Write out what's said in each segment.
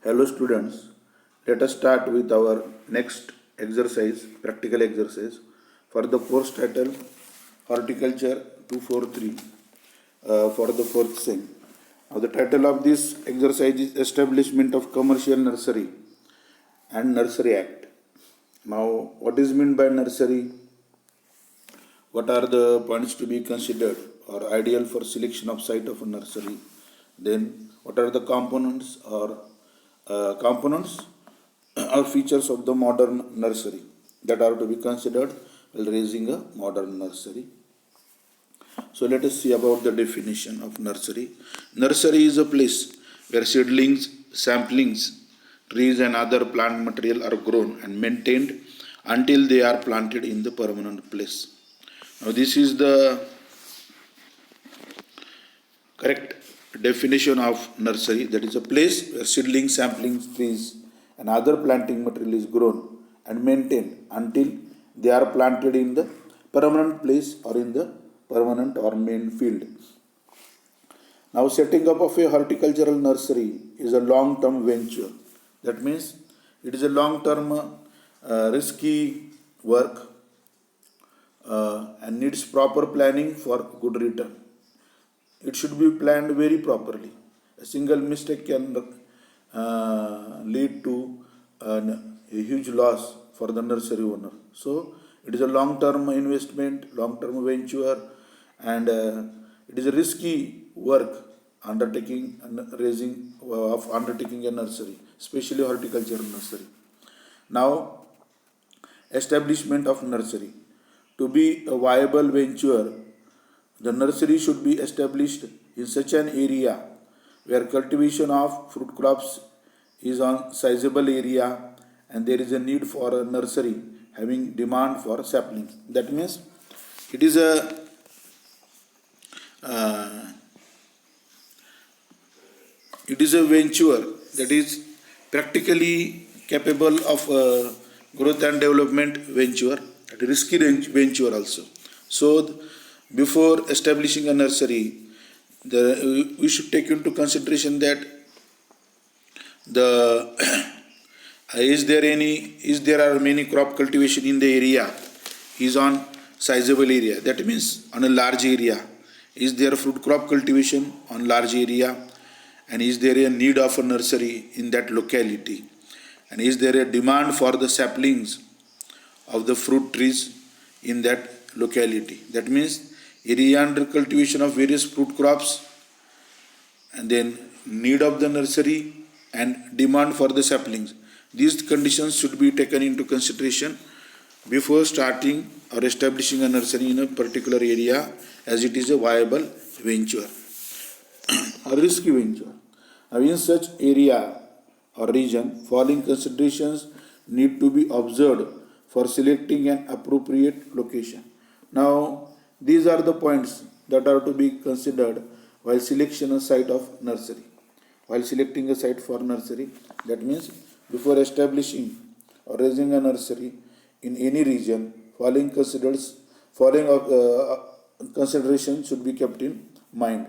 Hello students, let us start with our next exercise, practical exercise for the course title Horticulture 243 for the fourth sem. Now the title of this exercise is Establishment of Commercial Nursery and Nursery Act. Now what is meant by nursery? What are the points to be considered or ideal for selection of site of a nursery? Then what are the components or features of the modern nursery that are to be considered while raising a modern nursery? So let us see about the definition of nursery. Nursery is a place where seedlings, samplings, trees and other plant material are grown and maintained until they are planted in the permanent place. Now this is the correct definition of nursery, that is a place where seedlings, saplings, trees and other planting material is grown and maintained until they are planted in the permanent place or in the permanent or main field. Now setting up of a horticultural nursery is a long-term venture. That means it is a long-term risky work and needs proper planning for good return. It should be planned very properly. A single mistake can lead to a huge loss for the nursery owner. So it is a long-term investment, long-term venture, and it is a risky work undertaking undertaking a nursery, especially horticultural nursery. Now, establishment of nursery. To be a viable venture, the nursery should be established in such an area where cultivation of fruit crops is on sizable area and there is a need for a nursery having demand for saplings. That means it is a venture that is practically capable of growth and development venture, a risky venture also. So before establishing a nursery, we should take into consideration that is there are many crop cultivation in the area is on sizable area. That means on a large area. Is there fruit crop cultivation on large area, and is there a need of a nursery in that locality, and is there a demand for the saplings of the fruit trees in that locality. That means area under cultivation of various fruit crops, and then need of the nursery and demand for the saplings. These conditions should be taken into consideration before starting or establishing a nursery in a particular area, as it is a viable venture or risky venture. Now in such area or region, following considerations need to be observed for selecting an appropriate location. Now these are the points that are to be considered while selection a site of nursery. While selecting a site for nursery, that means before establishing or raising a nursery in any region, following consideration should be kept in mind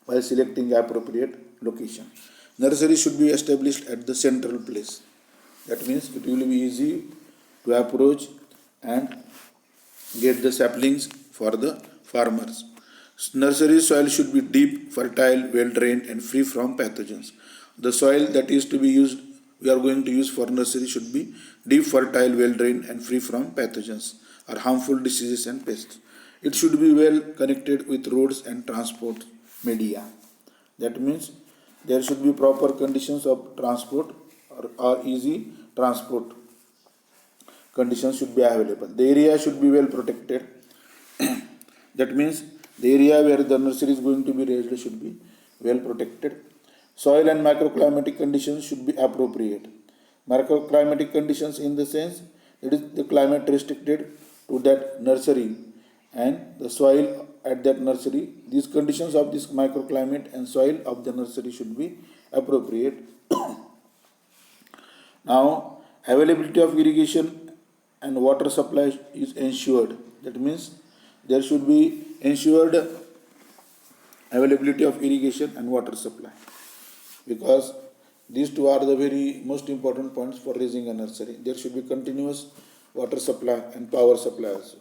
while selecting appropriate location. Nursery should be established at the central place. That means it will be easy to approach and get the saplings for the farmers. Nursery soil should be deep, fertile, well drained and free from pathogens. The soil that is to be used, we are going to use for nursery, should be deep, fertile, well drained and free from pathogens or harmful diseases and pests. It should be well connected with roads and transport media. That means there should be proper conditions of transport or easy transport conditions should be available. The area should be well protected. That means the area where the nursery is going to be raised should be well protected. Soil and microclimatic conditions should be appropriate. Microclimatic conditions in the sense it is the climate restricted to that nursery and the soil at that nursery. These conditions of this microclimate and soil of the nursery should be appropriate. Now, availability of irrigation and water supply is ensured. That means there should be ensured availability of irrigation and water supply, because These two are the very most important points for raising a nursery. There should be continuous water supply and power supply also.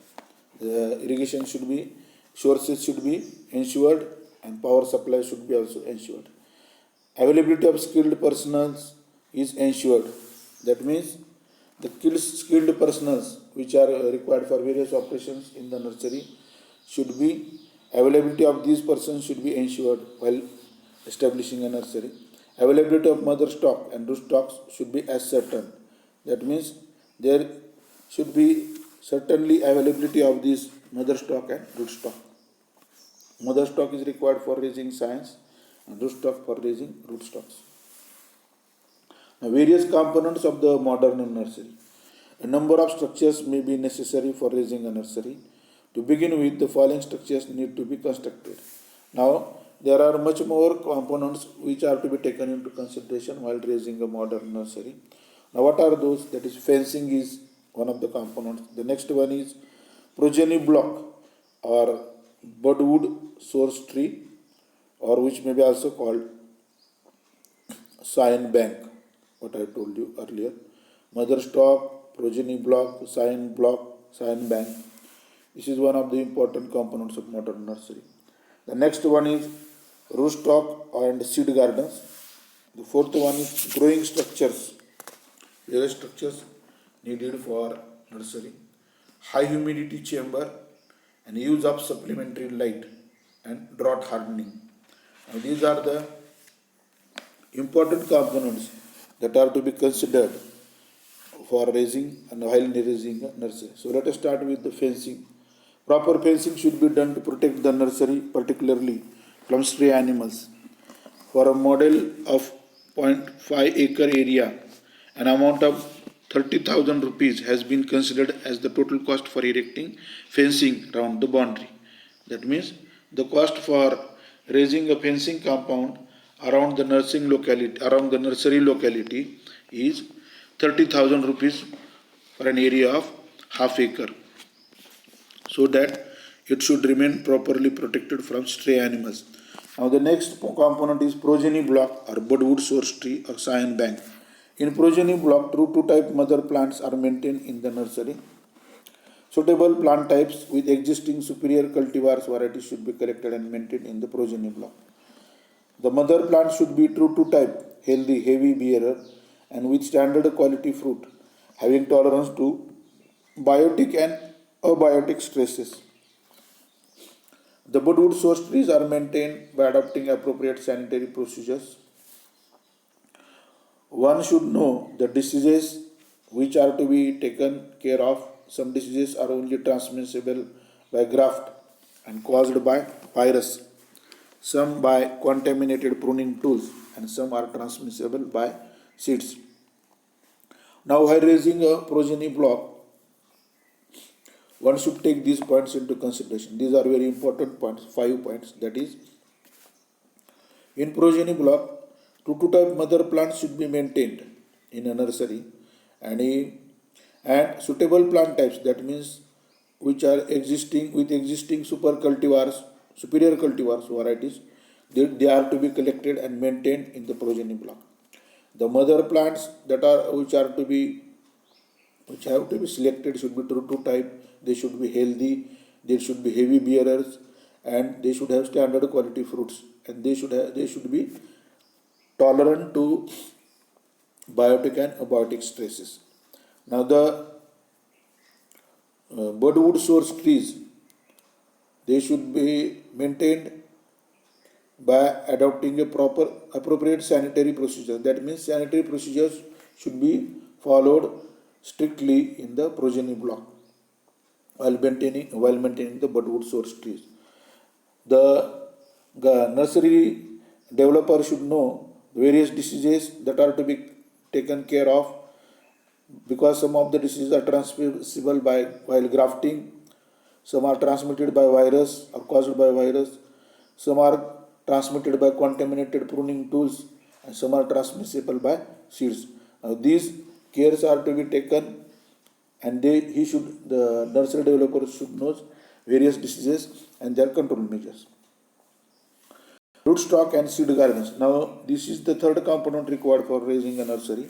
The irrigation should be, sources should be ensured, and power supply should be also ensured. Availability of skilled personnel is ensured. That means the skilled personnel which are required for various operations in the nursery should be, availability of these persons should be ensured while establishing a nursery. Availability of mother stock and root stocks should be as certain. That means there should be certainly availability of this mother stock and root stock. Mother stock is required for raising science and root stock for raising root stocks. Now, various components of the modern nursery. A number of structures may be necessary for raising a nursery. To begin with, the following structures need to be constructed. Now, there are much more components which are to be taken into consideration while raising a modern nursery. Now, what are those? That is, fencing is one of the components. The next one is progeny block or budwood source tree, or which may be also called sign bank, what I told you earlier. Mother stock, progeny block, sign bank. This is one of the important components of modern nursery. The next one is root stock and seed gardens. The fourth one is growing structures. Various structures needed for nursery. High humidity chamber and use of supplementary light and drought hardening. Now, these are the important components that are to be considered for raising and while raising a nursery. So let us start with the fencing. Proper fencing should be done to protect the nursery, particularly from stray animals. For a model of 0.5 acre area, an amount of 30,000 rupees has been considered as the total cost for erecting fencing around the boundary. That means the cost for raising a fencing compound around the nursery locality is 30,000 rupees for an area of half acre, so that it should remain properly protected from stray animals. Now, the next component is progeny block or budwood source tree or sign bank. In progeny block, two type mother plants are maintained in the nursery. Suitable plant types with existing superior cultivars varieties should be collected and maintained in the progeny block. The mother plant should be true to type, healthy, heavy bearer, and with standard quality fruit, having tolerance to biotic and abiotic stresses. The budwood source trees are maintained by adopting appropriate sanitary procedures. One should know the diseases which are to be taken care of. Some diseases are only transmissible by graft and caused by virus, some by contaminated pruning tools, and some are transmissible by seeds. Now, while raising a progeny block, one should take these points into consideration. These are very important points, 5 points. That is, in progeny block, two type mother plants should be maintained in a nursery, and suitable plant types, that means which are existing with existing superior cultivars varieties, they are to be collected and maintained in the progeny block. The mother plants which have to be selected should be true to type. They should be healthy, they should be heavy bearers, and they should have standard quality fruits, and they should be tolerant to biotic and abiotic stresses. Now, the budwood source trees, they should be maintained by adopting a appropriate sanitary procedure. That means sanitary procedures should be followed strictly in the progeny block while maintaining the budwood source trees. The nursery developer should know various diseases that are to be taken care of, because some of the diseases are transmissible while grafting, some are transmitted by virus or caused by virus, some are transmitted by contaminated pruning tools, and some are transmissible by seeds. Now, these cares are to be taken, and the nursery developer should know various diseases and their control measures. Rootstock and seed gardens. Now, this is the third component required for raising a nursery.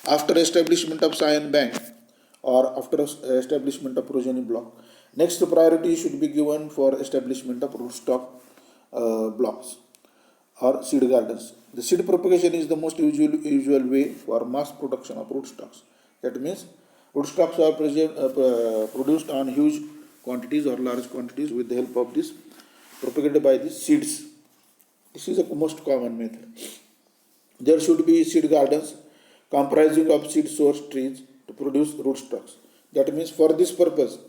After establishment of scion bank or after establishment of progeny block, next priority should be given for establishment of rootstock blocks or seed gardens. The seed propagation is the most usual way for mass production of rootstocks. That means rootstocks are produced on huge quantities or large quantities with the help of this propagated by the seeds. This is the most common method. There should be seed gardens comprising of seed source trees to produce rootstocks. That means for this purpose,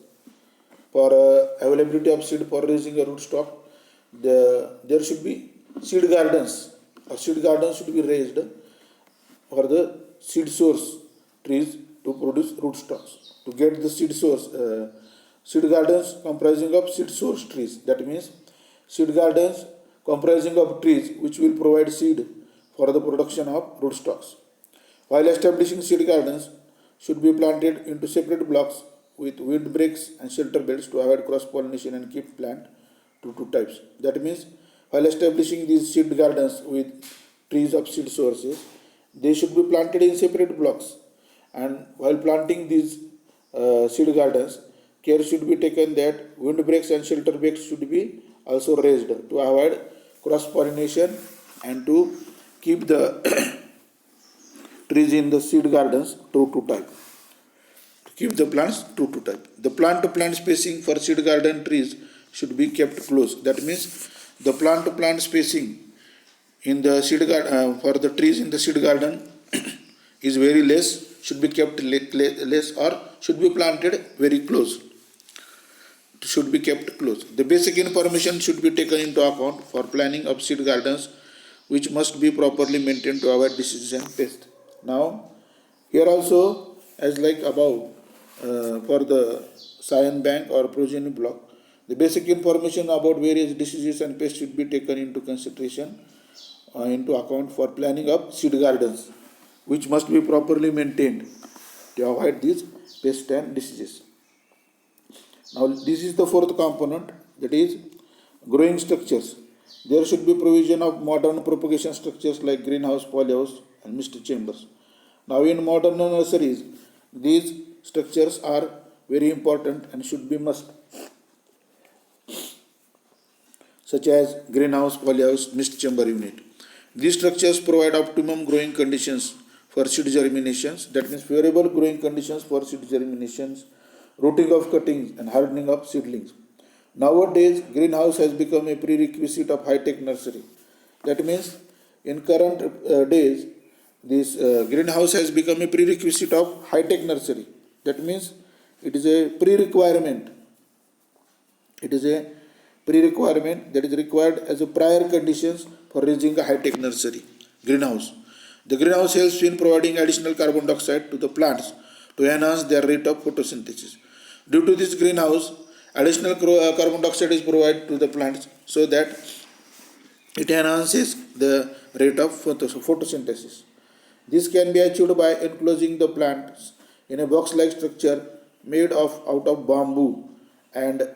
for availability of seed for raising a rootstock, there should be seed gardens, or seed gardens should be raised for the seed source trees to produce rootstocks. To get the seed gardens comprising of seed source trees. That means seed gardens comprising of trees which will provide seed for the production of rootstocks. While establishing seed gardens should be planted into separate blocks with windbreaks and shelter belts to avoid cross-pollination and keep plant to two types. That means while establishing these seed gardens with trees of seed sources, they should be planted in separate blocks. And while planting these seed gardens, care should be taken that windbreaks and shelter belts should be also raised to avoid cross-pollination and to keep the trees in the seed gardens true to type. To keep the plants true to type. The plant-to-plant spacing for seed garden trees should be kept close. That means the plant-to-plant spacing in the seed garden for the trees in the seed garden is very less, should be kept less, or should be planted very close. Should be kept close. The basic information should be taken into account for planning of seed gardens, which must be properly maintained to avoid diseases and pests. Now, here also, as like above, for the scion bank or progeny block, the basic information about various diseases and pests should be taken into consideration, into account for planning of seed gardens, which must be properly maintained to avoid these pests and diseases. Now, this is the fourth component, that is growing structures. There should be provision of modern propagation structures like greenhouse, polyhouse, and mist chambers. Now, in modern nurseries, these structures are very important and should be must, such as greenhouse, polyhouse, mist chamber unit. These structures provide optimum growing conditions for seed germinations, that means favorable growing conditions for seed germinations, rooting of cuttings, and hardening of seedlings. Nowadays, greenhouse has become a prerequisite of high-tech nursery. That means, in current days, this greenhouse has become a prerequisite of high-tech nursery. That means, it is a pre-requirement. It is a pre-requirement that is required as a prior conditions for raising a high-tech nursery. Greenhouse. The greenhouse helps in providing additional carbon dioxide to the plants to enhance their rate of photosynthesis. Due to this greenhouse, additional carbon dioxide is provided to the plants so that it enhances the rate of photosynthesis. This can be achieved by enclosing the plants in a box-like structure made out of bamboo and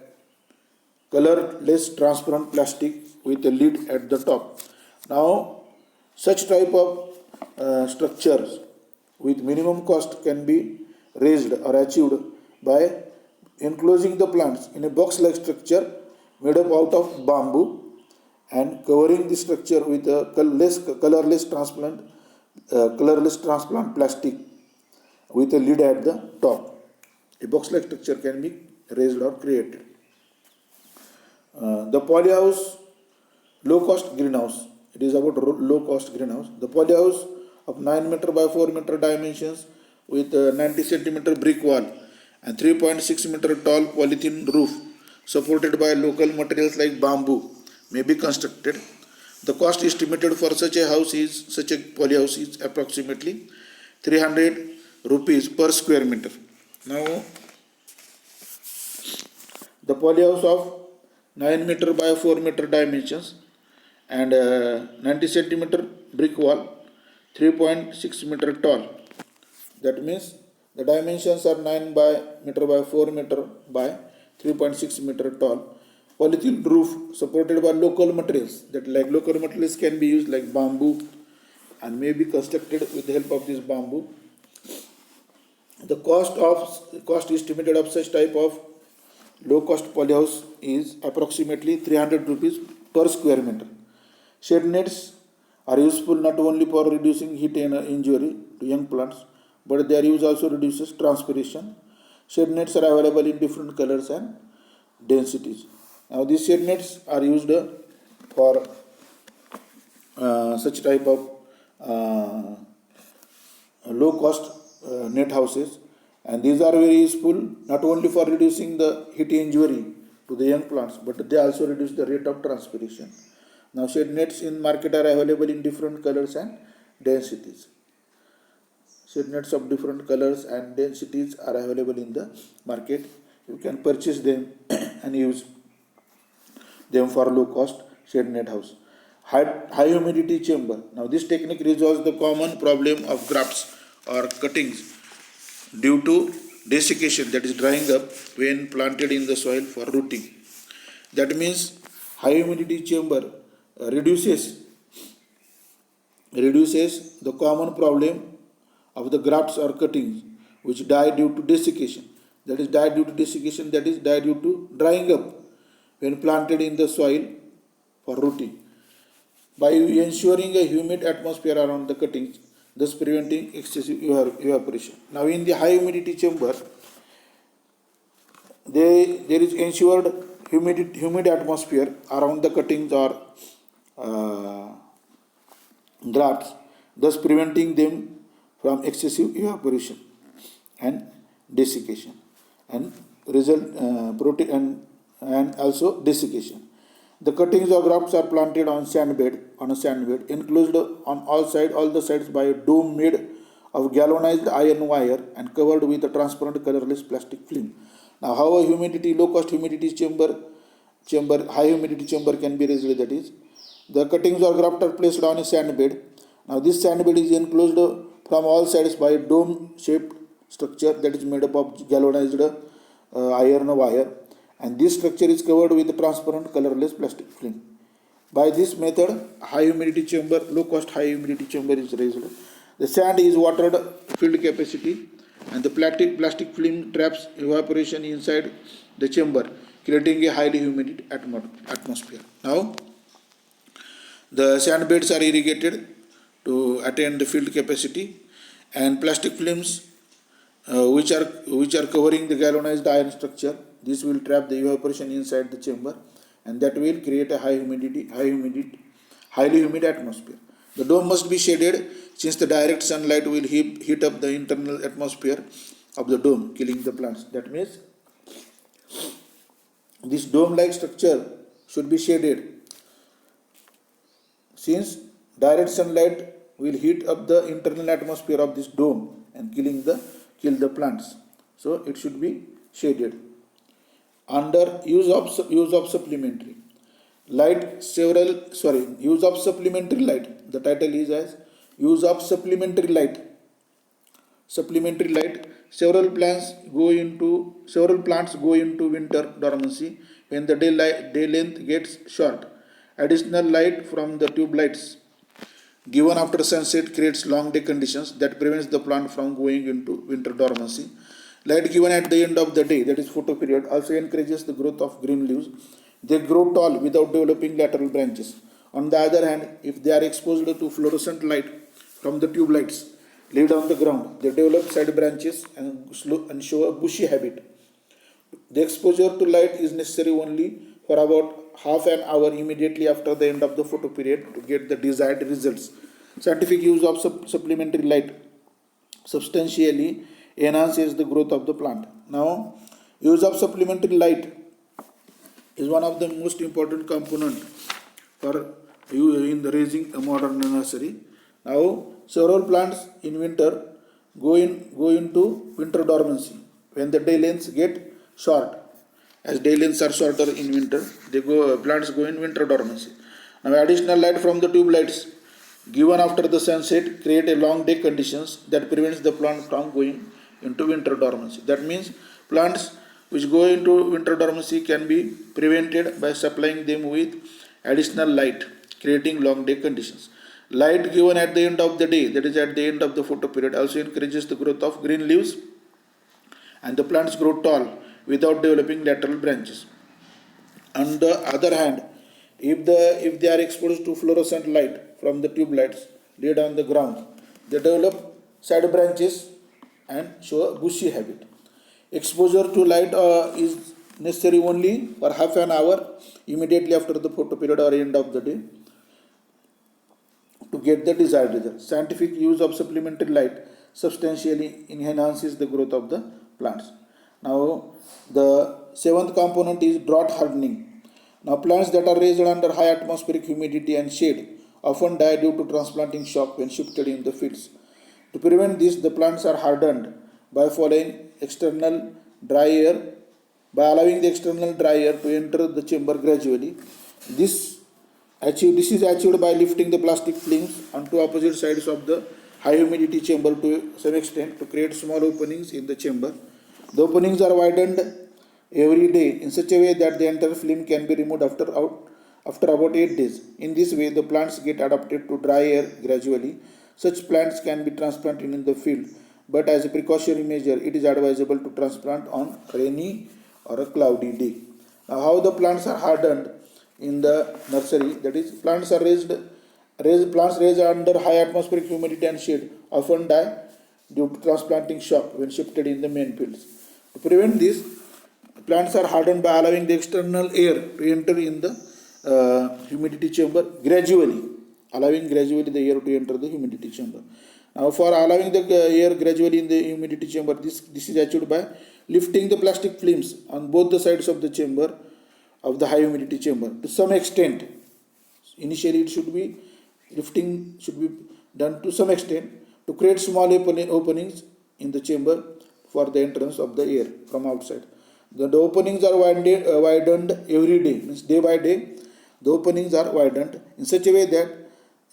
colorless transparent plastic with a lid at the top. Now, such type of structures with minimum cost can be raised or achieved by enclosing the plants in a box-like structure made up out of bamboo and covering the structure with a colorless transparent plastic with a lid at the top. A box-like structure can be raised or created. The polyhouse low-cost greenhouse. It is about low-cost greenhouse. The polyhouse of 9 meter by 4 meter dimensions with a 90 centimeter brick wall and 3.6 meter tall polythene roof supported by local materials like bamboo may be constructed. The cost estimated for such a polyhouse is approximately 300 rupees per square meter. Now, the polyhouse of 9 meter by 4 meter dimensions and 90 centimeter brick wall, 3.6 meter tall. That means the dimensions are 9 meter by 4 meter by 3.6 meter tall. polythene roof supported by local materials. That like local materials can be used like bamboo and may be constructed with the help of this bamboo. The cost estimated of such type of low cost polyhouse is approximately 300 rupees per square meter. Shade nets are useful not only for reducing heat and injury to young plants, but their use also reduces transpiration. Shade nets are available in different colors and densities. Now these shade nets are used for such type of low cost net houses, and these are very useful not only for reducing the heat injury to the young plants, but they also reduce the rate of transpiration. Now shade nets in market are available in different colors and densities. Shade nets of different colors and densities are available in the market. You can purchase them and use them for low cost shade net house. High humidity chamber. Now this technique resolves the common problem of grafts or cuttings due to desiccation, that is drying up when planted in the soil for rooting. That means high humidity chamber reduces the common problem of the grafts or cuttings which die due to desiccation. That is die due to drying up when planted in the soil for rooting, by ensuring a humid atmosphere around the cuttings, thus preventing excessive evaporation. Now in the high humidity chamber, there is ensured humid atmosphere around the cuttings or grafts, thus preventing them from excessive evaporation and desiccation and and also desiccation. The cuttings or grafts are planted on a sand bed enclosed on all the sides by a dome made of galvanized iron wire and covered with a transparent colorless plastic film. Now how a low cost humidity chamber high humidity chamber can be resolved, that is, the cuttings or grafts are placed on a sand bed. Now this sand bed is enclosed from all sides by a dome shaped structure that is made up of galvanized iron wire, and this structure is covered with a transparent colorless plastic film. By this method, low cost high humidity chamber is raised. The sand is watered filled capacity, and the plastic film traps evaporation inside the chamber, creating a highly humid atmosphere. Now, the sand beds are irrigated to attain the filled capacity, and plastic films which are covering the galvanized iron structure, this will trap the evaporation inside the chamber, and that will create a highly humid atmosphere. The dome must be shaded since the direct sunlight will heat up the internal atmosphere of the dome, killing the plants. That means this dome-like structure should be shaded since direct sunlight will heat up the internal atmosphere of this dome and kill the plants. So it should be shaded. Under use of supplementary light, use of supplementary light. The title is as use of supplementary light. Supplementary light. Several plants go into winter dormancy when the day length gets short. Additional light from the tube lights given after sunset creates long day conditions that prevents the plant from going into winter dormancy. Light given at the end of the day, that is photo period, also encourages the growth of green leaves. They grow tall without developing lateral branches. On the other hand, if they are exposed to fluorescent light from the tube lights laid on the ground, they develop side branches and show a bushy habit. The exposure to light is necessary only for about half an hour immediately after the end of the photo period to get the desired results. Scientific use of supplementary light substantially enhances the growth of the plant. Now, use of supplementary light is one of the most important component for in the raising a modern nursery. Now, several plants in winter go into winter dormancy when the day lengths get short. As day lengths are shorter in winter, plants go in winter dormancy. Now, additional light from the tube lights given after the sunset create a long day conditions that prevents the plant from going into winter dormancy. That means plants which go into winter dormancy can be prevented by supplying them with additional light, creating long day conditions. Light given at the end of the day, that is at the end of the photo period, also encourages the growth of green leaves and the plants grow tall without developing lateral branches. On the other hand, if they are exposed to fluorescent light from the tube lights laid on the ground, they develop side branches and show a bushy habit. Exposure to light is necessary only for half an hour immediately after the photo period or end of the day to get the desired result. Scientific use of supplementary light substantially enhances the growth of the plants. Now, the seventh component is drought hardening. Now, plants that are raised under high atmospheric humidity and shade often die due to transplanting shock when shifted in the fields. To prevent this, the plants are hardened by following external dry air, by allowing the external dry air to enter the chamber gradually. This is achieved by lifting the plastic films onto opposite sides of the high humidity chamber to some extent to create small openings in the chamber. The openings are widened every day in such a way that the entire film can be removed after about 8 days. In this way, the plants get adapted to dry air gradually. Such plants can be transplanted in the field, but as a precautionary measure, it is advisable to transplant on rainy or a cloudy day. Now, how the plants are hardened in the nursery, that is, plants raised under high atmospheric humidity and shade often die due to transplanting shock when shifted in the main fields. To prevent this, plants are hardened by allowing the external air to enter in the humidity chamber gradually, allowing gradually the air to enter the humidity chamber. Now, for allowing the air gradually in the humidity chamber, this is achieved by lifting the plastic films on both the sides of the chamber of the high humidity chamber to some extent. Initially, lifting should be done to some extent to create small openings in the chamber for the entrance of the air from outside. The openings are widened every day, means day by day. The openings are widened in such a way that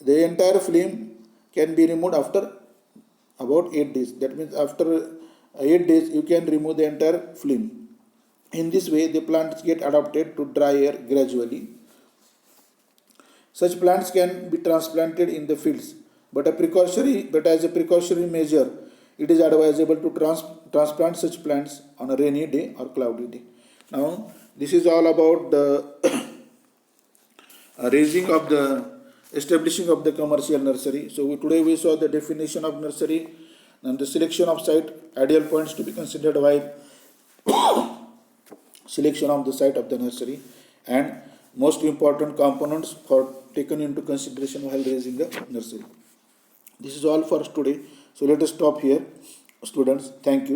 the entire film can be removed after about 8 days. That means after 8 days you can remove the entire film. In this way, the plants get adapted to dry air gradually. Such plants can be transplanted in the fields, but as a precautionary measure, it is advisable to transplant such plants on a rainy day or cloudy day. Now, this is all about the establishing of the commercial nursery. So today we saw the definition of nursery and the selection of site, ideal points to be considered while selection of the site of the nursery, and most important components for taken into consideration while raising the nursery. This is all for today. So let us stop here, students. Thank you.